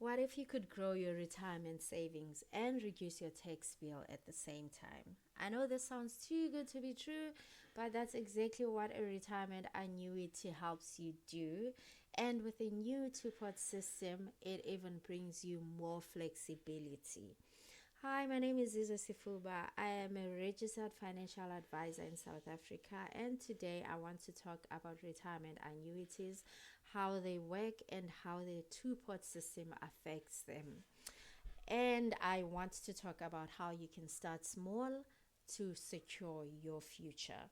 What if you could grow your retirement savings and reduce your tax bill at the same time? I know this sounds too good to be true, but that's exactly what a retirement annuity helps you do. And with a new two-pot system, it even brings you more flexibility. Hi, my name is Ziza Sifuba. I am a registered financial advisor in South Africa, and today I want to talk about retirement annuities, how they work, and how the two-pot system affects them. And I want to talk about how you can start small to secure your future.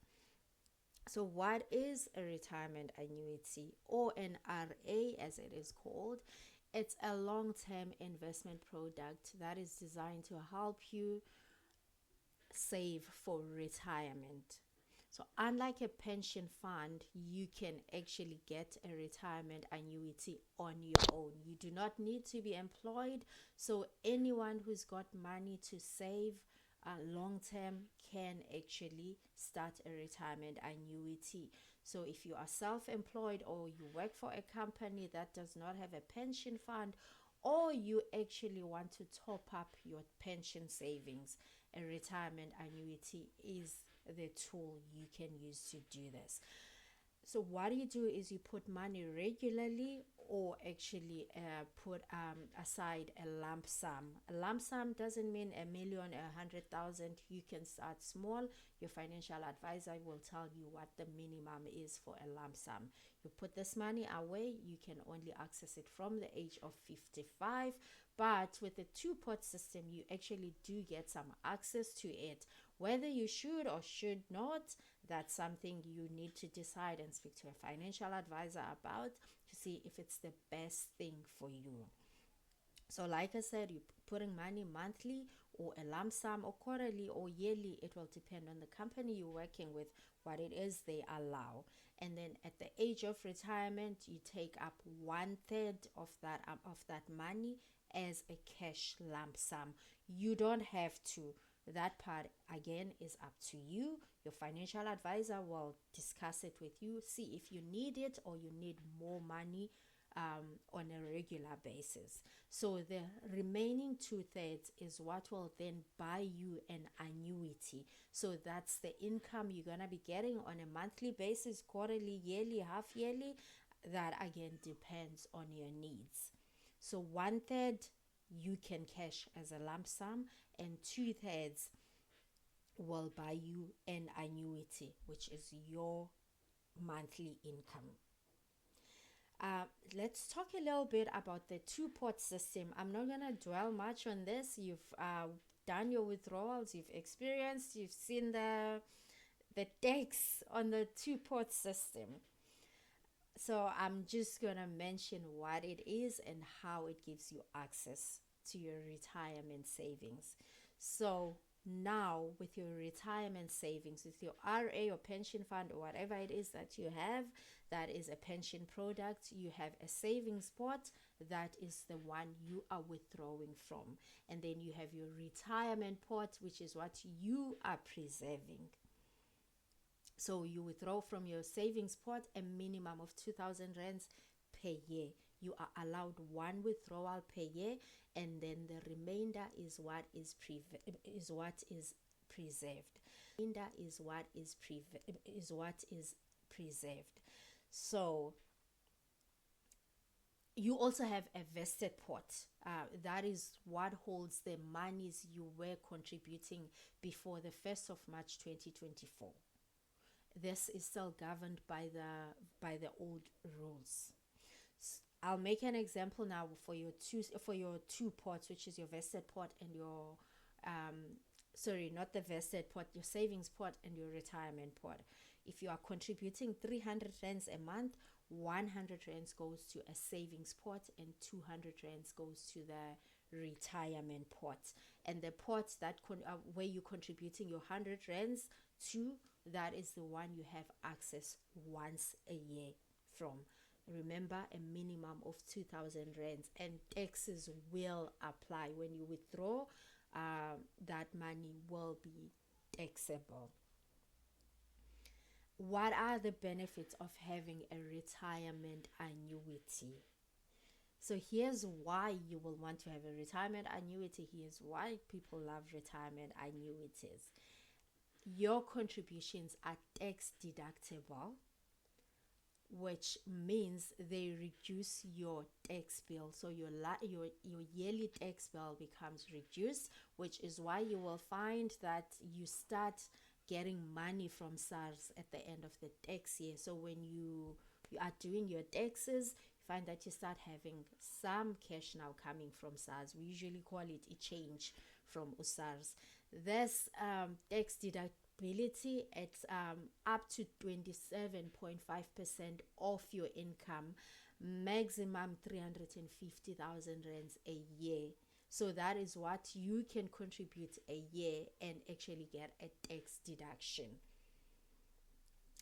So, what is a retirement annuity, or an RA as it is called? It's a long term investment product that is designed to help you save for retirement. So, unlike a pension fund, you can actually get a retirement annuity on your own. You do not need to be employed. So, anyone who's got money to save long term can actually start a retirement annuity. So, if you are self employed or you work for a company that does not have a pension fund, or you actually want to top up your pension savings, a retirement annuity is the tool you can use to do this. So what you do is you put money regularly, or actually put aside a lump sum. A lump sum doesn't mean a million, 100,000. You can start small. Your financial advisor will tell you what the minimum is for a lump sum. You put this money away. You can only access it from the age of 55. But with the two-pot system, you actually do get some access to it. Whether you should or should not, that's something you need to decide and speak to a financial advisor about to see if it's the best thing for you. So, like I said, you're putting money monthly or a lump sum or quarterly or yearly. It will depend on the company you're working with, what it is they allow. And then at the age of retirement, you take up 1/3 of that money as a cash lump sum. You don't have to. That part again is up to you. Your financial advisor will discuss it with you, see if you need it or you need more money on a regular basis. So the remaining 2/3 is what will then buy you an annuity. So that's the income you're gonna be getting on a monthly basis, quarterly, yearly, half yearly. That again depends on your needs. So 1/3 you can cash as a lump sum, and 2/3 will buy you an annuity, which is your monthly income. Uh, let's talk a little bit about the two-pot system. I'm not going to dwell much on this. You've done your withdrawals, you've experienced, you've seen the decks on the two-pot system. So I'm just going to mention what it is and how it gives you access to your retirement savings. So now with your retirement savings, with your RA or pension fund or whatever it is that you have, that is a pension product, you have a savings pot that is the one you are withdrawing from. And then you have your retirement pot, which is what you are preserving. So you withdraw from your savings pot a minimum of 2,000 rands per year. You are allowed one withdrawal per year, and then the remainder is what is preserved. Remainder is what is preserved. So you also have a vested pot. That is what holds the monies you were contributing before the 1st of March 2024. This is still governed by the old rules. I'll make an example now for your two pots, which is your vested pot and your sorry, not the vested pot, your savings pot and your retirement pot. If you are contributing 300 rands a month, 100 rands goes to a savings pot and 200 rands goes to the retirement pot. And the pot where you're contributing your 100 rands to, that is the one you have access once a year from. Remember, a minimum of 2,000 rands, and taxes will apply when you withdraw. That money will be taxable. What are the benefits of having a retirement annuity? So here's why you will want to have a retirement annuity. Here's why people love retirement annuities. Your contributions are tax deductible, which means they reduce your tax bill. So your yearly tax bill becomes reduced, which is why you will find that you start getting money from SARS at the end of the tax year. So when you are doing your taxes, you find that you start having some cash now coming from SARS. We usually call it a change from SARS. This tax deductibility at up to 27.5% of your income, maximum 350,000 rands a year. So that is what you can contribute a year and actually get a tax deduction.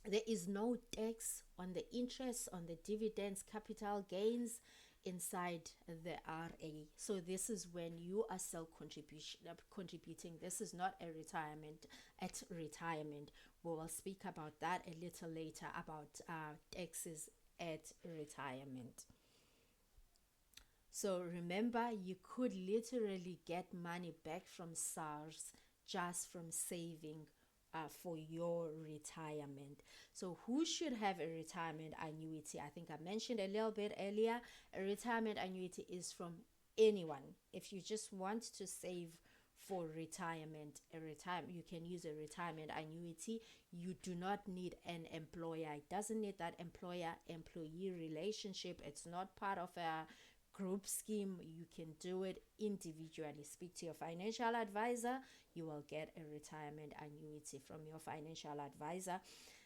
There is no tax on the interest, on the dividends, capital gains inside the RA. So this is when you are self contributing. This is not a retirement. At retirement, we will speak about that a little later, about taxes at retirement. So remember, you could literally get money back from SARS just from saving for your retirement. So who should have a retirement annuity? I think I mentioned a little bit earlier, a retirement annuity is from anyone. If you just want to save for retirement, you can use a retirement annuity. You do not need an employer. It doesn't need that employer employee relationship. It's not part of a group scheme. You can do it individually. Speak to your financial advisor. You will get a retirement annuity from your financial advisor.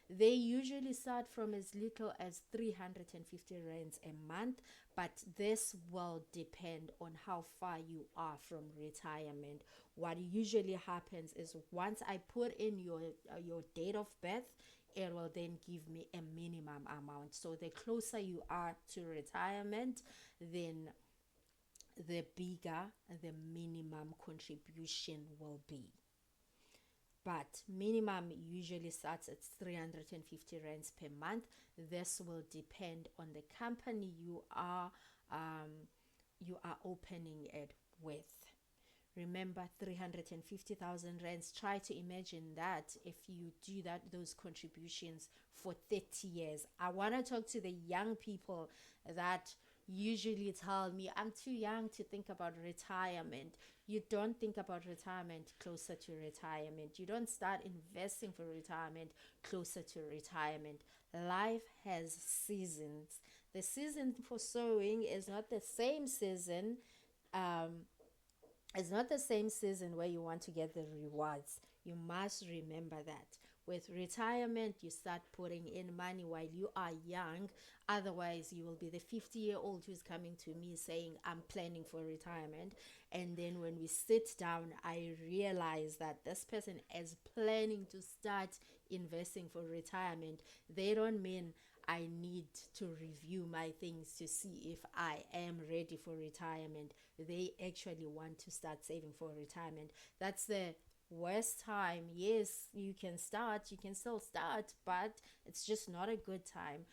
They usually start from as little as 350 rands a month, but this will depend on how far you are from retirement. What usually happens is once I put in your date of birth, it will then give me a minimum amount. So the closer you are to retirement, then the bigger the minimum contribution will be. But minimum usually starts at 350 rands per month. This will depend on the company you are opening it with. Remember, 350,000 rands. Try to imagine that if you do those contributions for 30 years. I want to talk to the young people that usually tell me, I'm too young to think about retirement. You don't think about retirement closer to retirement. You don't start investing for retirement closer to retirement. Life has seasons. The season for sowing is not the same season. It's not the same season where you want to get the rewards. You must remember that. With retirement, you start putting in money while you are young. Otherwise, you will be the 50-year-old who's coming to me saying, I'm planning for retirement. And then when we sit down, I realize that this person is planning to start investing for retirement. They don't mean I need to review my things to see if I am ready for retirement. They actually want to start saving for retirement. That's the worst time. Yes, you can still start, but it's just not a good time.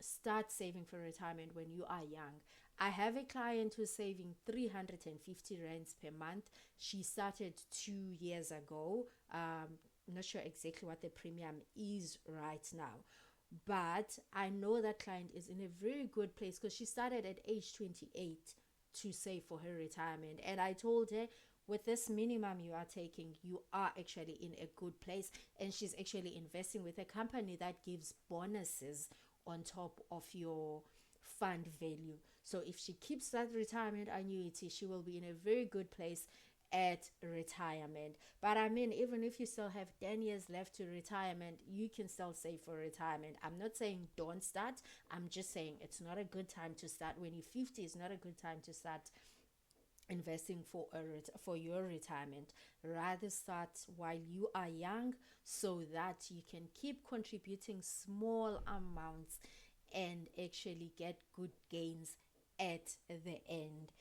Start saving for retirement when you are young. I have a client who's saving 350 rands per month. She started 2 years ago. Not sure exactly what the premium is right now, but I know that client is in a very good place because she started at age 28 to save for her retirement. And I told her, with this minimum you are taking, you are actually in a good place. And she's actually investing with a company that gives bonuses on top of your fund value. So if she keeps that retirement annuity, she will be in a very good place at retirement. But I mean, even if you still have 10 years left to retirement, you can still save for retirement. I'm not saying don't start. I'm just saying it's not a good time to start. When you're 50, it's not a good time to start investing for your retirement. Rather start while you are young, so that you can keep contributing small amounts and actually get good gains at the end.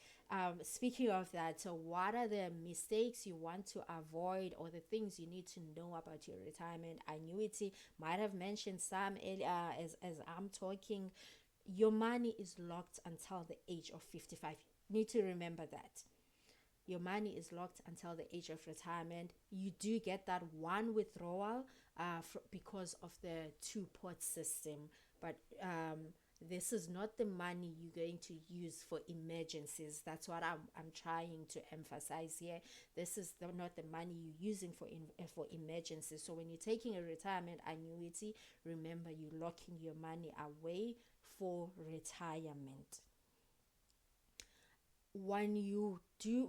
Speaking of that, so what are the mistakes you want to avoid, or the things you need to know about your retirement annuity? Might have mentioned some earlier as I'm talking. Your money is locked until the age of 55. You need to remember that. Your money is locked until the age of retirement. You do get that one withdrawal because of the two-pot system, but this is not the money you're going to use for emergencies. That's what I'm trying to emphasize here. This is not the money you're using for emergencies. So when you're taking a retirement annuity, remember you're locking your money away for retirement. When you do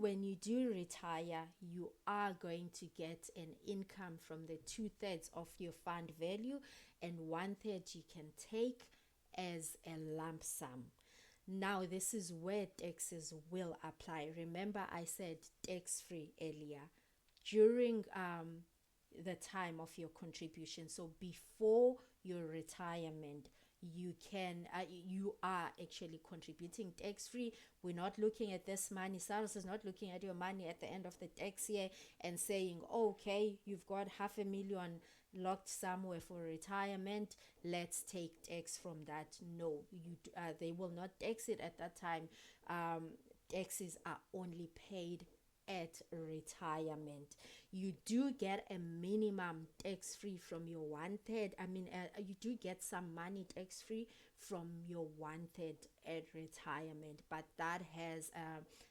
retire, you are going to get an income from the 2/3 of your fund value, and 1/3 you can take as a lump sum. Now this is where taxes will apply. Remember I said tax free earlier. During the time of your contribution, so before your retirement, you are actually contributing tax free. We're not looking at this money. SARS is not looking at your money at the end of the tax year and saying, okay, you've got 500,000 locked somewhere for retirement, let's take tax from that. No, they will not tax it at that time. Taxes are only paid at retirement. You do get a minimum tax free from your 1/3. You do get some money tax free from your 1/3 at retirement, but that has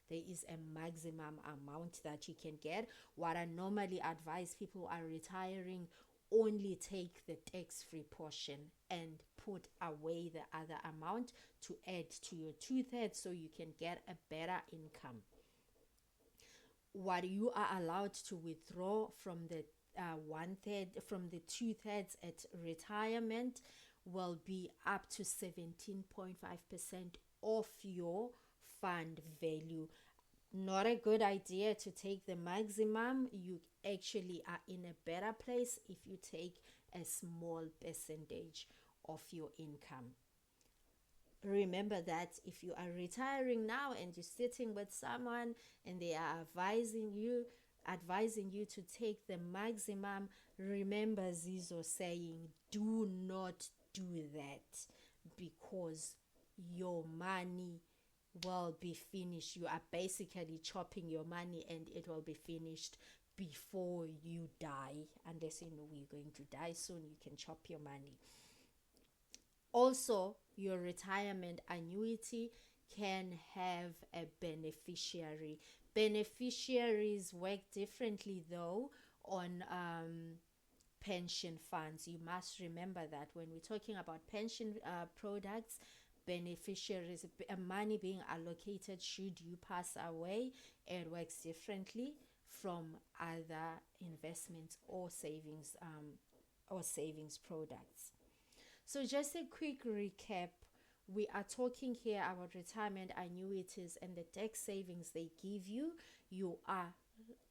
there is a maximum amount that you can get. What I normally advise people are retiring, only take the tax free portion and put away the other amount to add to your 2/3 so you can get a better income. What you are allowed to withdraw from the 1/3 from the 2/3 at retirement will be up to 17.5% of your fund value. Not a good idea to take the maximum. You actually are in a better place if you take a small percentage of your income. Remember that if you are retiring now and you're sitting with someone and they are advising you to take the maximum, remember Zizo saying, do not do that, because your money will be finished. You are basically chopping your money and it will be finished before you die. Unless you know you're going to die soon, you can chop your money. Also, your retirement annuity can have a beneficiary. Beneficiaries work differently though on pension funds. You must remember that when we're talking about pension products, beneficiaries, money being allocated should you pass away, it works differently from other investments or savings products. So just a quick recap. We are talking here about retirement annuities and the tax savings they give you. You are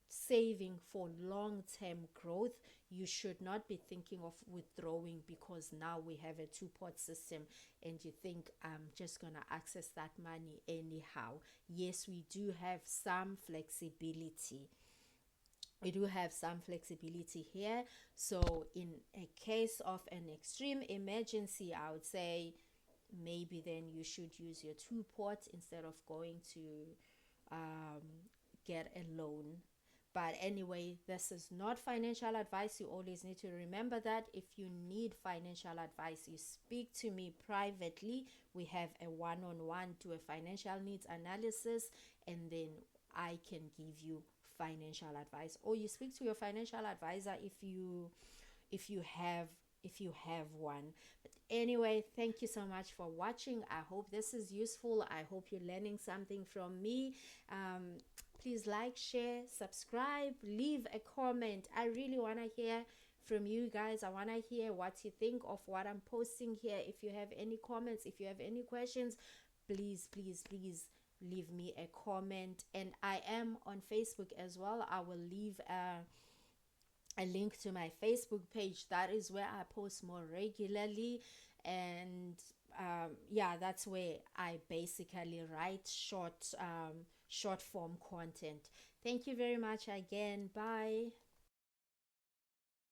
saving for long-term growth. You should not be thinking of withdrawing because now we have a two-pot system and you think I'm just going to access that money anyhow. Yes, we do have some flexibility. Here. So in a case of an extreme emergency, I would say maybe then you should use your two pot instead of going to get a loan. But anyway, this is not financial advice. You always need to remember that. If you need financial advice, you speak to me privately. We have a one-on-one, do a financial needs analysis, and then I can give you financial advice, or you speak to your financial advisor if you have one. But anyway, thank you so much for watching. I hope this is useful. I hope you're learning something from me. Please like, share, subscribe, leave a comment. I really want to hear from you guys. I want to hear what you think of what I'm posting here. If you have any comments, if you have any questions, please leave me a comment. And I am on Facebook as well. I will leave a link to my Facebook page. That is where I post more regularly, and that's where I basically write short form content. Thank you very much again. Bye.